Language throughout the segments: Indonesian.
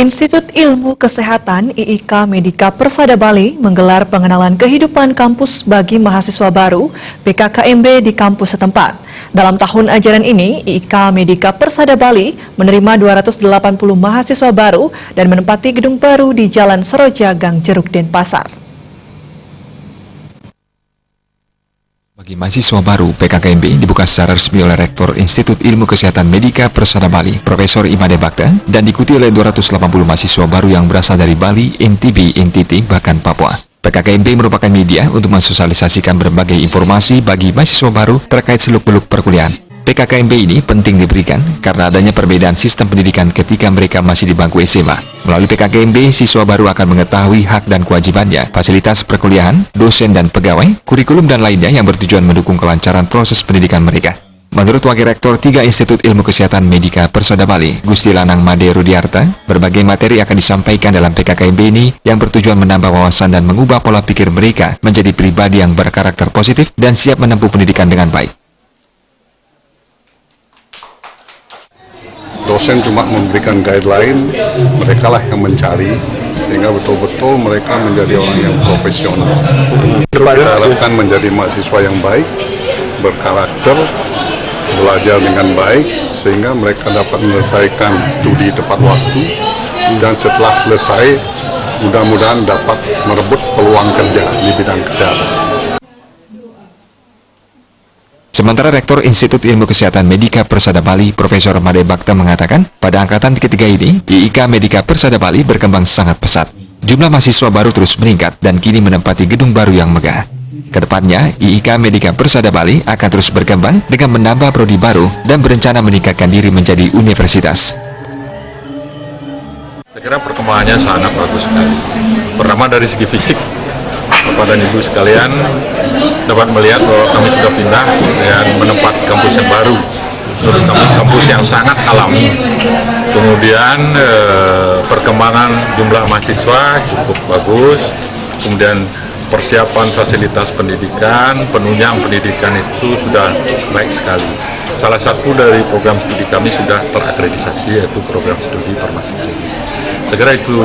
Institut Ilmu Kesehatan IIK Medika Persada Bali menggelar pengenalan kehidupan kampus bagi mahasiswa baru PKKMB di kampus setempat. Dalam tahun ajaran ini, IIK Medika Persada Bali menerima 280 mahasiswa baru dan menempati gedung baru di Jalan Seroja, Gang Jeruk, Denpasar. Bagi mahasiswa baru, PKKMB dibuka secara resmi oleh Rektor Institut Ilmu Kesehatan Medika Persada Bali, Profesor Imade Bakta, dan diikuti oleh 280 mahasiswa baru yang berasal dari Bali, NTB, NTT, bahkan Papua. PKKMB merupakan media untuk mensosialisasikan berbagai informasi bagi mahasiswa baru terkait seluk-beluk perkuliahan. PKKMB ini penting diberikan karena adanya perbedaan sistem pendidikan ketika mereka masih di bangku SMA. Melalui PKKMB, siswa baru akan mengetahui hak dan kewajibannya, fasilitas perkuliahan, dosen dan pegawai, kurikulum dan lainnya yang bertujuan mendukung kelancaran proses pendidikan mereka. Menurut Wakil Rektor 3 Institut Ilmu Kesehatan Medika Persada Bali, Gusti Lanang Made Rudiarta, berbagai materi akan disampaikan dalam PKKMB ini yang bertujuan menambah wawasan dan mengubah pola pikir mereka menjadi pribadi yang berkarakter positif dan siap menempuh pendidikan dengan baik. Dosen cuma memberikan guideline, mereka lah yang mencari, sehingga betul-betul mereka menjadi orang yang profesional. Kita harapkan menjadi mahasiswa yang baik, berkarakter, belajar dengan baik, sehingga mereka dapat menyelesaikan studi tepat waktu, dan setelah selesai, mudah-mudahan dapat merebut peluang kerja di bidang kesehatan. Sementara Rektor Institut Ilmu Kesehatan Medika Persada Bali, Profesor Imade Bakta mengatakan, pada angkatan ketiga ini, IIK Medika Persada Bali berkembang sangat pesat. Jumlah mahasiswa baru terus meningkat dan kini menempati gedung baru yang megah. Kedepannya, IIK Medika Persada Bali akan terus berkembang dengan menambah prodi baru dan berencana meningkatkan diri menjadi universitas. Saya kira perkembangannya sangat bagus sekali. Pertama dari segi fisik, Bapak dan Ibu sekalian dapat melihat bahwa kami sudah pindah dan menempati kampus yang baru. Menurut kami kampus yang sangat alami. Kemudian perkembangan jumlah mahasiswa cukup bagus. Kemudian persiapan fasilitas pendidikan, penunjang pendidikan itu sudah baik sekali. Salah satu dari program studi kami sudah terakreditasi, yaitu program studi farmasi klinis. Saya kira itu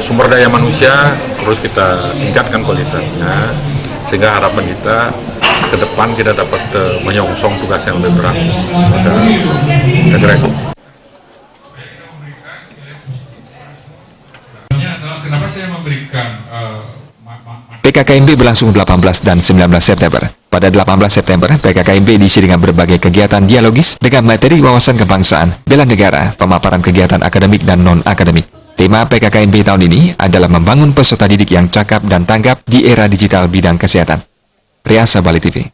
sumber daya manusia terus kita tingkatkan kualitasnya, sehingga harapan kita ke depan kita dapat menyongsong tugas yang lebih berat. Saya kira itu. Kenapa saya memberikan PKKMB berlangsung 18 dan 19 September. Pada 18 September, PKKMB diisi dengan berbagai kegiatan dialogis dengan materi wawasan kebangsaan, bela negara, pemaparan kegiatan akademik dan non-akademik. Tema PKKMB tahun ini adalah membangun peserta didik yang cakap dan tanggap di era digital bidang kesehatan. Riasa Bali TV.